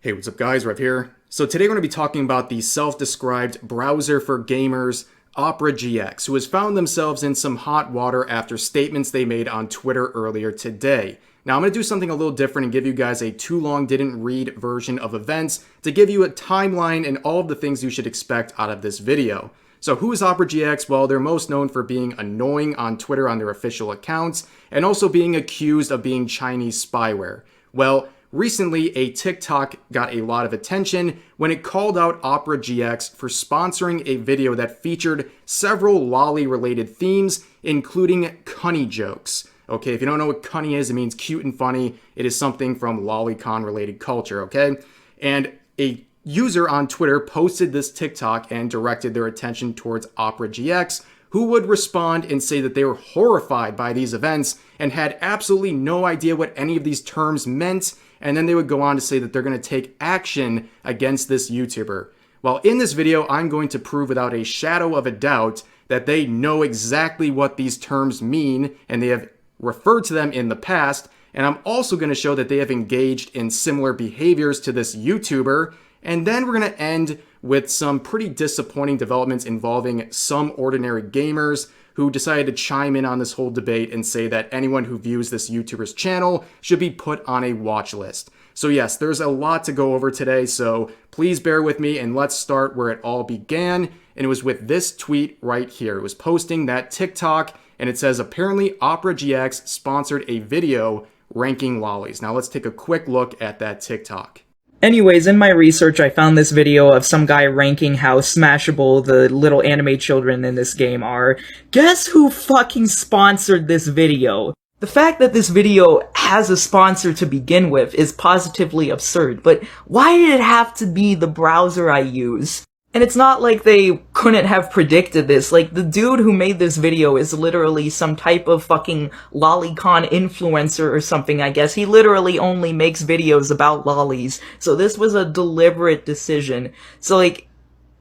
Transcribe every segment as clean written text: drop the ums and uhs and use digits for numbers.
Hey, what's up guys, Rev here. So today we're going to be talking about the self-described browser for gamers, Opera GX, who has found themselves in some hot water after statements they made on Twitter earlier today. Now I'm going to do something a little different and give you guys a too long didn't read version of events to give you a timeline and all of the things you should expect out of this video. So who is Opera GX? Well, they're most known for being annoying on Twitter on their official accounts and also being accused of being Chinese spyware. Well, recently, a TikTok got a lot of attention when it called out Opera GX for sponsoring a video that featured several lolly-related themes, including cunny jokes. Okay, if you don't know what cunny is, it means cute and funny. It is something from lolicon-related culture, okay? And a user on Twitter posted this TikTok and directed their attention towards Opera GX, who would respond and say that they were horrified by these events and had absolutely no idea what any of these terms meant. And then they would go on to say that they're going to take action against this YouTuber. Well, in this video, I'm going to prove without a shadow of a doubt that they know exactly what these terms mean, and they have referred to them in the past. And I'm also going to show that they have engaged in similar behaviors to this YouTuber. And then we're going to end with some pretty disappointing developments involving Someordinarygamers, who decided to chime in on this whole debate and say that anyone who views this YouTuber's channel should be put on a watch list. So yes, there's a lot to go over today, so please bear with me and let's start where it all began. And it was with this tweet right here. It was posting that TikTok, and it says, apparently Opera GX sponsored a video ranking lollies. Now let's take a quick look at that TikTok. Anyways, in my research, I found this video of some guy ranking how smashable the little anime children in this game are. Guess who fucking sponsored this video? The fact that this video has a sponsor to begin with is positively absurd, but why did it have to be the browser I use? And it's not like they couldn't have predicted this. Like, the dude who made this video is literally some type of fucking lolicon influencer or something, I guess. He literally only makes videos about lollies. So this was a deliberate decision. So, like,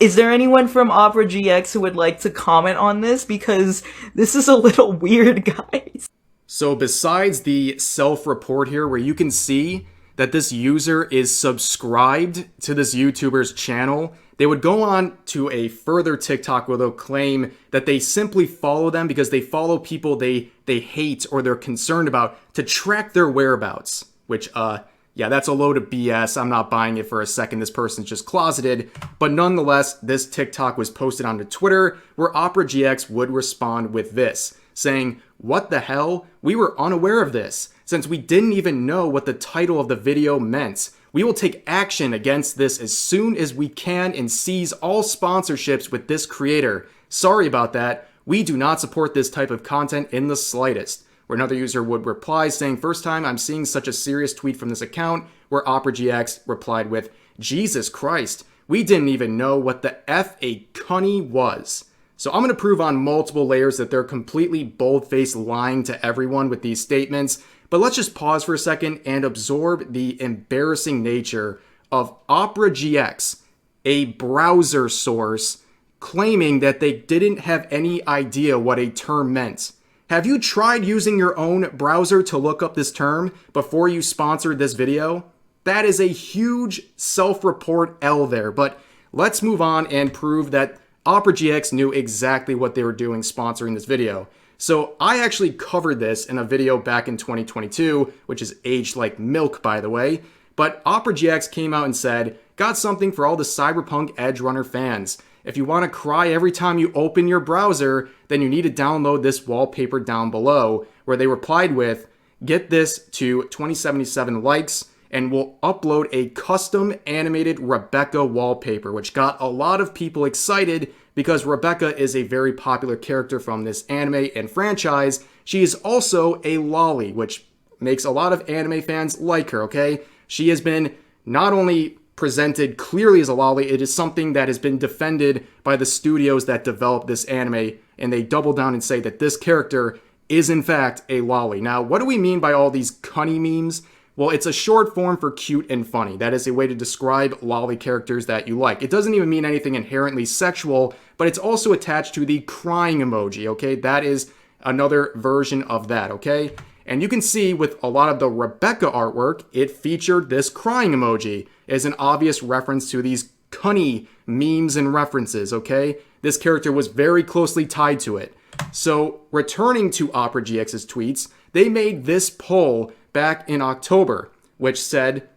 is there anyone from Opera GX who would like to comment on this? Because this is a little weird, guys. So besides the self-report here, where you can see that this user is subscribed to this YouTuber's channel, they would go on to a further TikTok where they'll claim that they simply follow them because they follow people they hate or they're concerned about to track their whereabouts. Which, yeah, that's a load of BS. I'm not buying it for a second. This person's just closeted. But nonetheless, this TikTok was posted onto Twitter where Opera GX would respond with this, saying, "What the hell? We were unaware of this, since we didn't even know what the title of the video meant. We will take action against this as soon as we can and seize all sponsorships with this creator. Sorry about that. We do not support this type of content in the slightest." Where another user would reply saying, "First time I'm seeing such a serious tweet from this account," where Opera GX replied with, "Jesus Christ, we didn't even know what the F a cunny was." So I'm going to prove on multiple layers that they're completely bold-faced lying to everyone with these statements. But let's just pause for a second and absorb the embarrassing nature of Opera GX, a browser source, claiming that they didn't have any idea what a term meant. Have you tried using your own browser to look up this term before you sponsored this video? That is a huge self-report L there, but let's move on and prove that Opera GX knew exactly what they were doing sponsoring this video. So I actually covered this in a video back in 2022, which is aged like milk, by the way. But Opera GX came out and said, "Got something for all the Cyberpunk Edge Runner fans. If you want to cry every time you open your browser, then you need to download this wallpaper down below," where they replied with, "Get this to 2077 likes, and we'll upload a custom animated Rebecca wallpaper," which got a lot of people excited because Rebecca is a very popular character from this anime and franchise. She is also a lolly, which makes a lot of anime fans like her, okay? She has been not only presented clearly as a lolly, it is something that has been defended by the studios that developed this anime, and they double down and say that this character is in fact a lolly. Now, what do we mean by all these cunny memes? Well, it's a short form for cute and funny. That is a way to describe lolly characters that you like. It doesn't even mean anything inherently sexual, but it's also attached to the crying emoji, okay? That is another version of that, okay? And you can see with a lot of the Rebecca artwork, it featured this crying emoji as an obvious reference to these cunny memes and references, okay? This character was very closely tied to it. So, returning to Opera GX's tweets, they made this poll back in October, which said,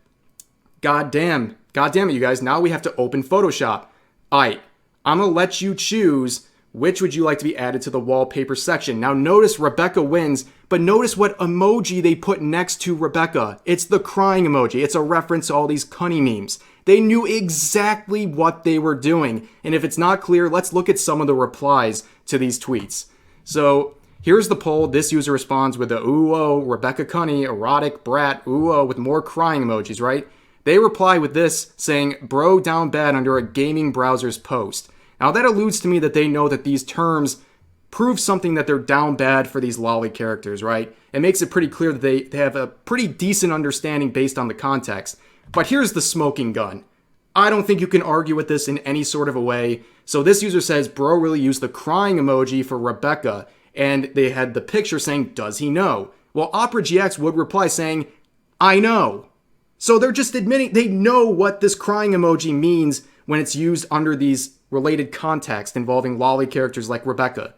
God damn it, you guys, now we have to open Photoshop. Alright, I'm gonna let you choose which would you like to be added to the wallpaper section. Now notice Rebecca wins, but notice what emoji they put next to Rebecca. It's the crying emoji. It's a reference to all these cunny memes. They knew exactly what they were doing. And if it's not clear, let's look at some of the replies to these tweets. So here's the poll. This user responds with a ooh-oh, Rebecca Cunny, erotic, brat, ooh-oh, with more crying emojis, right? They reply with this, saying, bro down bad under a gaming browser's post. Now that alludes to me that they know that these terms prove something that they're down bad for these lolly characters, right? It makes it pretty clear that they have a pretty decent understanding based on the context. But here's the smoking gun. I don't think you can argue with this in any sort of a way. So this user says, bro really used the crying emoji for Rebecca. And they had the picture saying, does he know? Well, Opera GX would reply saying, I know. So they're just admitting they know what this crying emoji means when it's used under these related context involving lolly characters like Rebecca.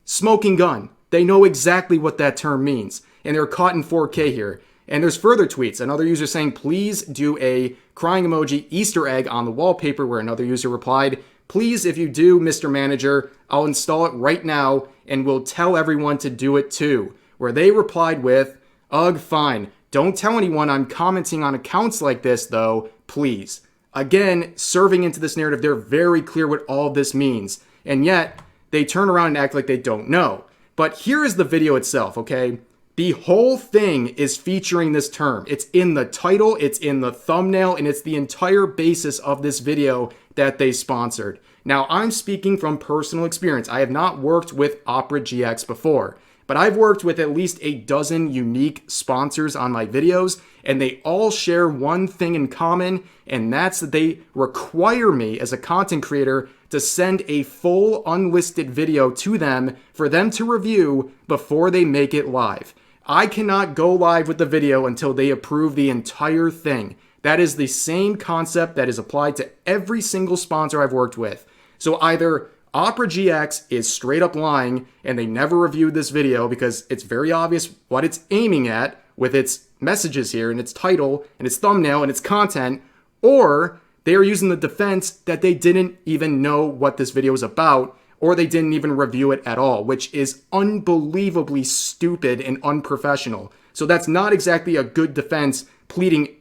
Smoking gun. They know exactly what that term means. And they're caught in 4K here. And there's further tweets. Another user saying, please do a crying emoji Easter egg on the wallpaper, where another user replied, please, if you do, Mr. Manager, I'll install it right now and we'll tell everyone to do it too. Where they replied with, ugh, fine. Don't tell anyone I'm commenting on accounts like this, though, please. Again, serving into this narrative, they're very clear what all this means. And yet, they turn around and act like they don't know. But here is the video itself, okay? The whole thing is featuring this term. It's in the title, it's in the thumbnail, and it's the entire basis of this video that they sponsored. Now, I'm speaking from personal experience. I have not worked with Opera GX before, but I've worked with at least a dozen unique sponsors on my videos, and they all share one thing in common, and that's that they require me as a content creator to send a full unlisted video to them for them to review before they make it live. I cannot go live with the video until they approve the entire thing. That is the same concept that is applied to every single sponsor I've worked with. So either Opera GX is straight up lying and they never reviewed this video because it's very obvious what it's aiming at with its messages here and its title and its thumbnail and its content, or they are using the defense that they didn't even know what this video is about, or they didn't even review it at all, which is unbelievably stupid and unprofessional. So that's not exactly a good defense pleading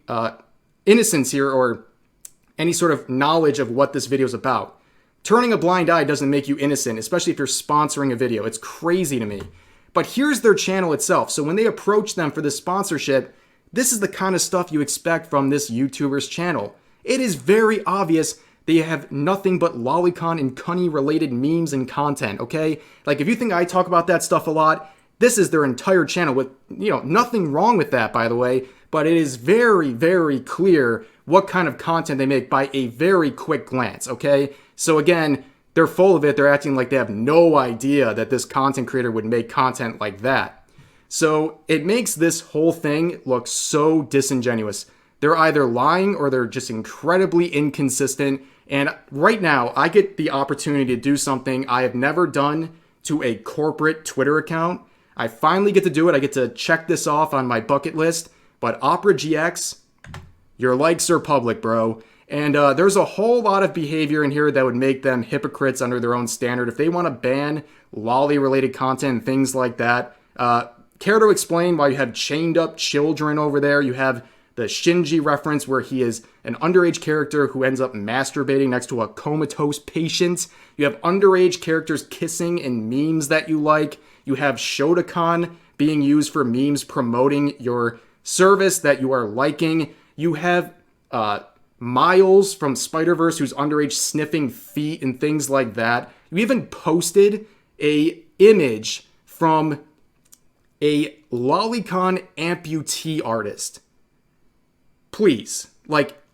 innocence here or any sort of knowledge of what this video is about. Turning a blind eye doesn't make you innocent, especially if you're sponsoring a video. It's crazy to me. But here's their channel itself. So when they approach them for this sponsorship, this is the kind of stuff you expect from this YouTuber's channel. It is very obvious they have nothing but lolicon and cunny related memes and content, okay? Like if you think I talk about that stuff a lot, this is their entire channel with, nothing wrong with that, by the way, but it is very, very clear what kind of content they make by a very quick glance, okay? So again, they're full of it. They're acting like they have no idea that this content creator would make content like that. So it makes this whole thing look so disingenuous. They're either lying or they're just incredibly inconsistent. And right now, I get the opportunity to do something I have never done to a corporate Twitter account. I finally get to do it. I get to check this off on my bucket list. But Opera GX, your likes are public, bro. And there's a whole lot of behavior in here that would make them hypocrites under their own standard. If they want to ban lolly-related content and things like that, care to explain why you have chained up children over there? You have the Shinji reference where he is an underage character who ends up masturbating next to a comatose patient. You have underage characters kissing in memes that you like. You have Shotokan being used for memes promoting your service that you are liking. You have Miles from Spider-Verse who's underage sniffing feet and things like that. You even posted a image from a lolicon amputee artist. Please,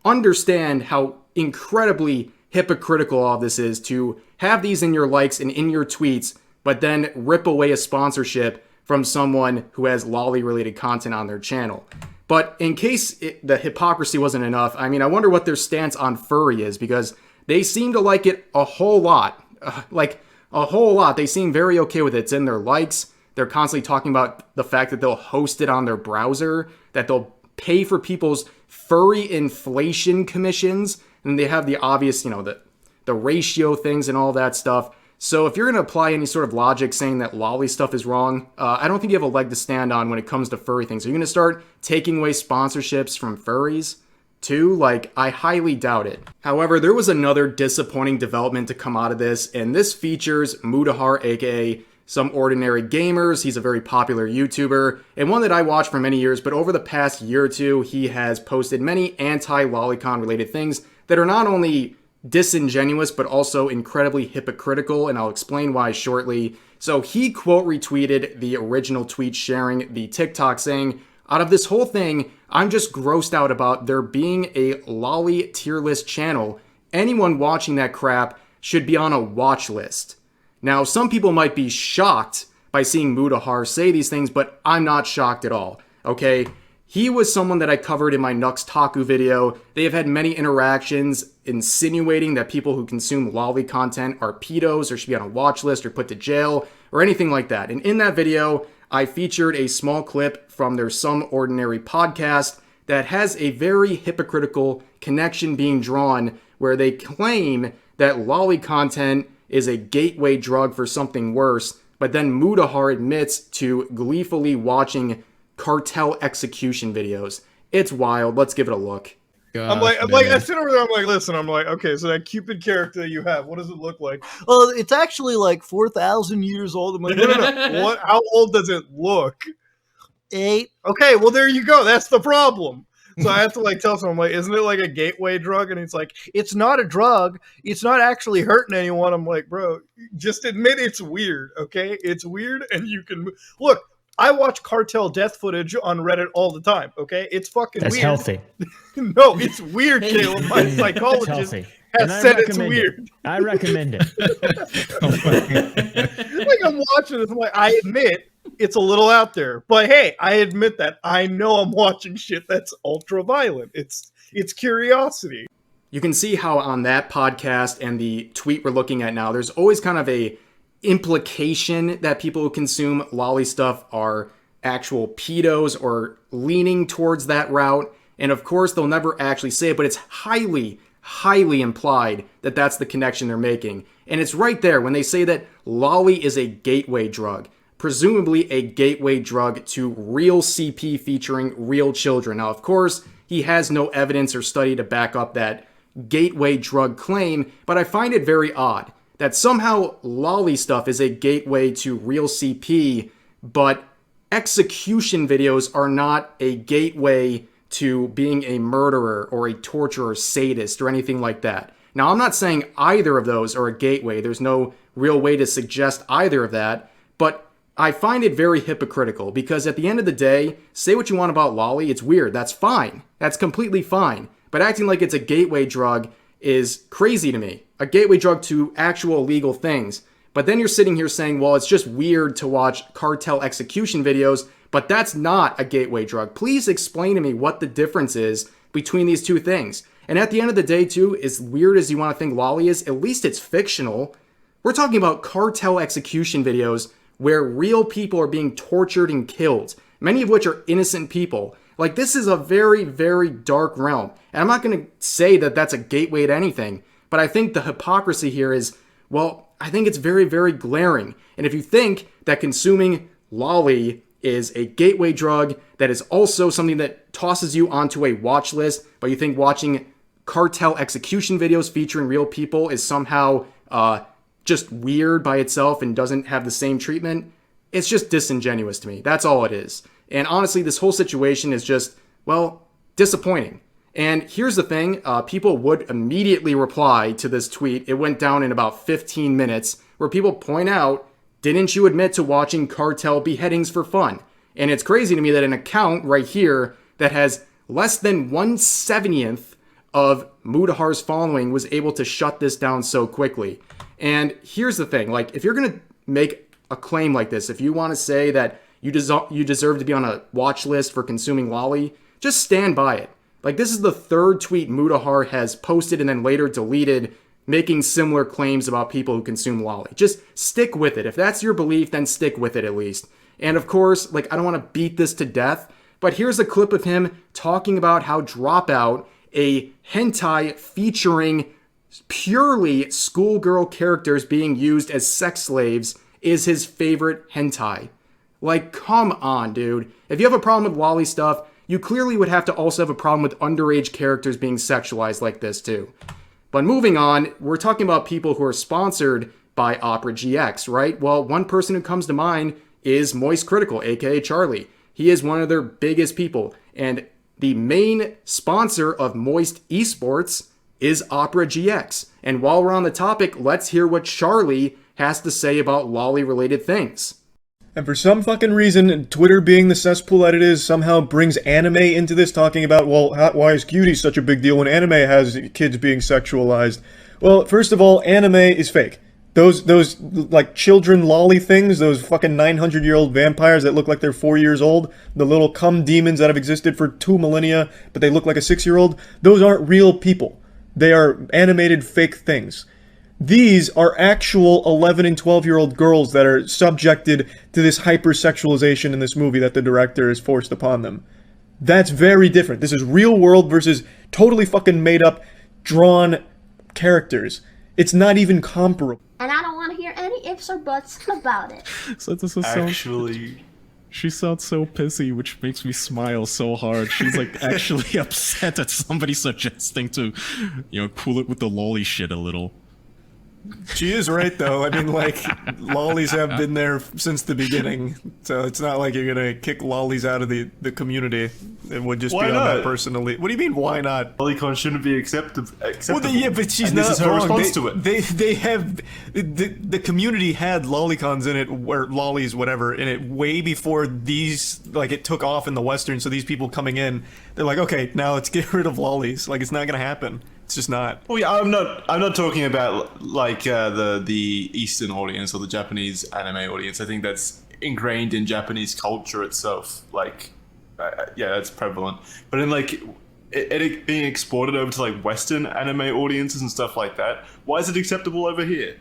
understand how incredibly hypocritical all this is to have these in your likes and in your tweets, but then rip away a sponsorship from someone who has lolly-related content on their channel. But in case the hypocrisy wasn't enough, I mean, I wonder what their stance on furry is, because they seem to like it a whole lot. Like, a whole lot. They seem very okay with it. It's in their likes. They're constantly talking about the fact that they'll host it on their browser, that they'll pay for people's furry inflation commissions, and they have the obvious, you know, the ratio things and all that stuff. So if you're going to apply any sort of logic saying that lolly stuff is wrong, I don't think you have a leg to stand on when it comes to furry things. Are you going to start taking away sponsorships from furries too? Like, I highly doubt it. However, there was another disappointing development to come out of this, and this features Mutahar, aka Someordinarygamers. He's a very popular YouTuber, and one that I watched for many years, but over the past year or two, he has posted many anti-lolicon related things that are not only disingenuous, but also incredibly hypocritical, and I'll explain why shortly. So he quote retweeted the original tweet sharing the TikTok saying, "Out of this whole thing, I'm just grossed out about there being a lolly tier list channel. Anyone watching that crap should be on a watch list." Now, some people might be shocked by seeing Mutahar say these things, but I'm not shocked at all, okay? He was someone that I covered in my Nux Taku video. They have had many interactions insinuating that people who consume lolly content are pedos or should be on a watch list or put to jail or anything like that. And in that video, I featured a small clip from their Some Ordinary podcast that has a very hypocritical connection being drawn where they claim that lolly content is a gateway drug for something worse, but then Mutahar admits to gleefully watching cartel execution videos. It's wild. Let's give it a look. I'm like, I sit over there, I'm like, listen, I'm like, okay, so that Cupid character that you have, what does it look like? Oh, it's actually like 4,000 years old. I'm like, no. What? How old does it look? 8. Okay, well, there you go. That's the problem. So I have to like tell someone, I'm like, isn't it like a gateway drug? And it's like, it's not a drug. It's not actually hurting anyone. I'm like, bro, just admit it's weird, okay? It's weird, and you can look. I watch cartel death footage on Reddit all the time, okay? It's fucking That's weird. Healthy. No, it's weird, Caleb. My psychologist has said it's weird. I recommend it. Like, I'm watching this, I'm like, I admit it's a little out there. But hey, I admit that. I know I'm watching shit that's ultra violent. It's curiosity. You can see how on that podcast and the tweet we're looking at now, there's always kind of a implication that people who consume lolly stuff are actual pedos or leaning towards that route. And of course, they'll never actually say it, but it's highly, highly implied that that's the connection they're making. And it's right there when they say that lolly is a gateway drug, presumably a gateway drug to real CP featuring real children. Now, of course, he has no evidence or study to back up that gateway drug claim, but I find it very odd that somehow lolly stuff is a gateway to real CP, but execution videos are not a gateway to being a murderer or a torturer, sadist, or anything like that. Now, I'm not saying either of those are a gateway. There's no real way to suggest either of that, but I find it very hypocritical because at the end of the day, say what you want about lolly, it's weird. That's fine. That's completely fine. But acting like it's a gateway drug is crazy to me. A gateway drug to actual legal things. But then you're sitting here saying, well, it's just weird to watch cartel execution videos, but that's not a gateway drug. Please explain to me what the difference is between these two things. And at the end of the day, too, as weird as you want to think lolly is, at least it's fictional. We're talking about cartel execution videos where real people are being tortured and killed, many of which are innocent people. Like, this is a very, very dark realm. And I'm not going to say that that's a gateway to anything, but I think the hypocrisy here is, well, I think it's very, very glaring. And if you think that consuming lolly is a gateway drug that is also something that tosses you onto a watch list, but you think watching cartel execution videos featuring real people is somehow just weird by itself and doesn't have the same treatment, it's just disingenuous to me. That's all it is. And honestly, this whole situation is just, well, disappointing. And here's the thing, people would immediately reply to this tweet. It went down in about 15 minutes where people point out, didn't you admit to watching cartel beheadings for fun? And it's crazy to me that an account right here that has less than 1/70th of Mutahar's following was able to shut this down so quickly. And here's the thing, like, if you're going to make a claim like this, if you want to say that you deserve to be on a watch list for consuming lolly, just stand by it. Like, this is the third tweet Mutahar has posted and then later deleted, making similar claims about people who consume lolly. Just stick with it. If that's your belief, then stick with it at least. And of course, like, I don't want to beat this to death, but here's a clip of him talking about how Dropout, a hentai featuring purely schoolgirl characters being used as sex slaves, is his favorite hentai. Like, come on, dude. If you have a problem with lolly stuff, you clearly would have to also have a problem with underage characters being sexualized like this too. But moving on, we're talking about people who are sponsored by Opera GX, right? Well, one person who comes to mind is Moistcritikal, aka Charlie. He is one of their biggest people, and the main sponsor of Moist Esports is Opera GX. And while we're on the topic, let's hear what Charlie has to say about lolly-related things. And for some fucking reason, Twitter being the cesspool that it is somehow brings anime into this, talking about, well, why is cutie such a big deal when anime has kids being sexualized? Well, first of all, anime is fake. Those like children lolly things, those fucking 900-year-old vampires that look like they're 4 years old, the little cum demons that have existed for 2 millennia, but they look like a 6-year-old, those aren't real people. They are animated fake things. These are actual 11 and 12-year-old girls that are subjected to this hypersexualization in this movie that the director has forced upon them. That's very different. This is real world versus totally fucking made up, drawn characters. It's not even comparable. And I don't want to hear any ifs or buts about it. So this is Actually, she sounds so pissy, which makes me smile so hard. She's like actually upset that somebody's suggesting to, cool it with the lolly shit a little. She is right, though. I mean, like, lollies have been there since the beginning, so it's not like you're gonna kick lollies out of the community. It would just Why be on not? that person to leave. What do you mean, why not? Lolicon shouldn't be acceptable. Well, yeah, but she's and not this is her wrong. response to it. They have the community had lolicons in it, or lollies, whatever, in it way before these, like, it took off in the Western. So these people coming in, they're like, okay, now let's get rid of lollies. Like, it's not gonna happen. It's just not. Oh yeah, I'm not talking about like the Eastern audience or the Japanese anime audience. I think that's ingrained in Japanese culture itself. Like, yeah, that's prevalent. But in like it being exported over to like Western anime audiences and stuff like that, why is it acceptable over here?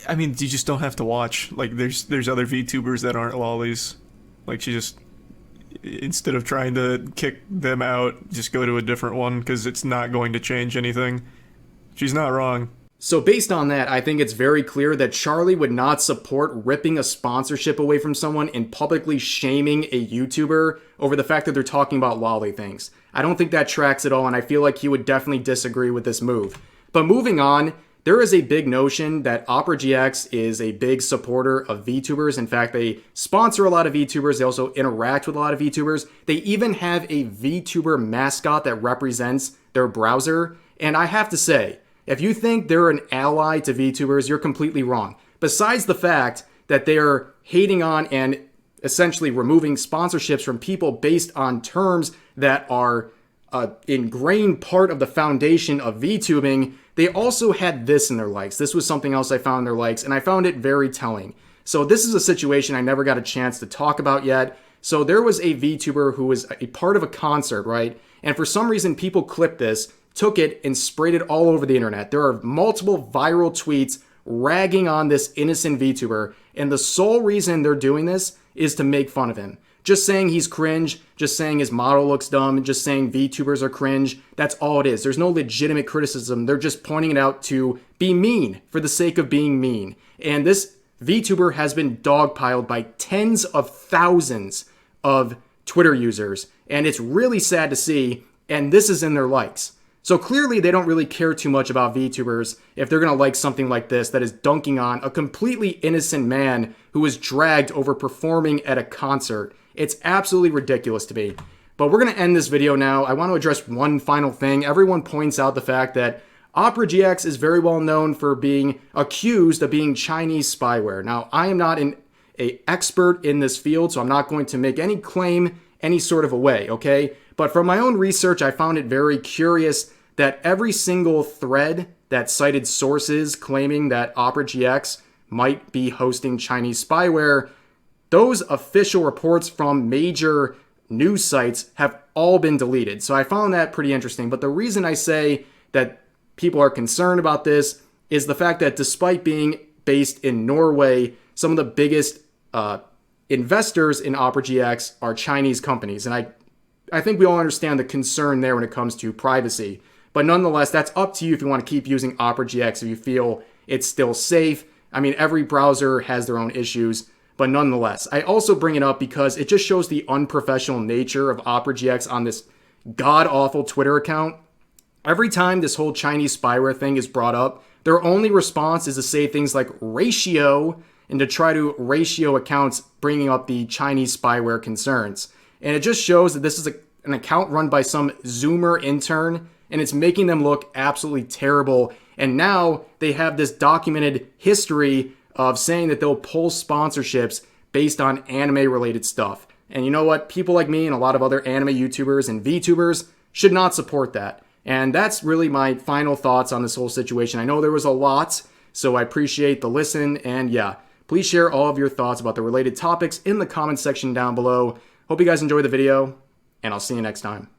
I mean, you just don't have to watch. Like, there's other VTubers that aren't lollies. Like, she just, instead of trying to kick them out, just go to a different one, because it's not going to change anything. She's not wrong. So based on that, I think it's very clear that Charlie would not support ripping a sponsorship away from someone and publicly shaming a YouTuber over the fact that they're talking about lolly things. I don't think that tracks at all, and I feel like he would definitely disagree with this move. But moving on, there is a big notion that Opera GX is a big supporter of VTubers. In fact, they sponsor a lot of VTubers. They also interact with a lot of VTubers. They even have a VTuber mascot that represents their browser. And I have to say, if you think they're an ally to VTubers, you're completely wrong. Besides the fact that they're hating on and essentially removing sponsorships from people based on terms that are ingrained part of the foundation of VTubing, they also had this in their likes. This was something else I found in their likes, and I found it very telling. So this is a situation I never got a chance to talk about yet. So there was a VTuber who was a part of a concert, right? And for some reason, people clipped this, took it, and sprayed it all over the internet. There are multiple viral tweets ragging on this innocent VTuber, and the sole reason they're doing this is to make fun of him. Just saying he's cringe, just saying his model looks dumb, just saying VTubers are cringe. That's all it is. There's no legitimate criticism. They're just pointing it out to be mean for the sake of being mean. And this VTuber has been dogpiled by tens of thousands of Twitter users. And it's really sad to see. And this is in their likes. So clearly they don't really care too much about VTubers if they're going to like something like this that is dunking on a completely innocent man who was dragged over performing at a concert. It's absolutely ridiculous to me. But we're going to end this video now. I want to address one final thing. Everyone points out the fact that Opera GX is very well known for being accused of being Chinese spyware. Now, I am not an expert in this field, so I'm not going to make any claim any sort of a way, okay? But from my own research, I found it very curious that every single thread that cited sources claiming that Opera GX might be hosting Chinese spyware, those official reports from major news sites have all been deleted. So I found that pretty interesting. But the reason I say that people are concerned about this is the fact that despite being based in Norway, some of the biggest investors in Opera GX are Chinese companies. And I think we all understand the concern there when it comes to privacy. But nonetheless, that's up to you if you want to keep using Opera GX, if you feel it's still safe. I mean, every browser has their own issues. But nonetheless, I also bring it up because it just shows the unprofessional nature of Opera GX on this god-awful Twitter account. Every time this whole Chinese spyware thing is brought up, their only response is to say things like ratio and to try to ratio accounts bringing up the Chinese spyware concerns. And it just shows that this is an account run by some Zoomer intern, and it's making them look absolutely terrible. And now they have this documented history of saying that they'll pull sponsorships based on anime-related stuff. And you know what? People like me and a lot of other anime YouTubers and VTubers should not support that. And that's really my final thoughts on this whole situation. I know there was a lot, so I appreciate the listen. And yeah, please share all of your thoughts about the related topics in the comment section down below. Hope you guys enjoyed the video, and I'll see you next time.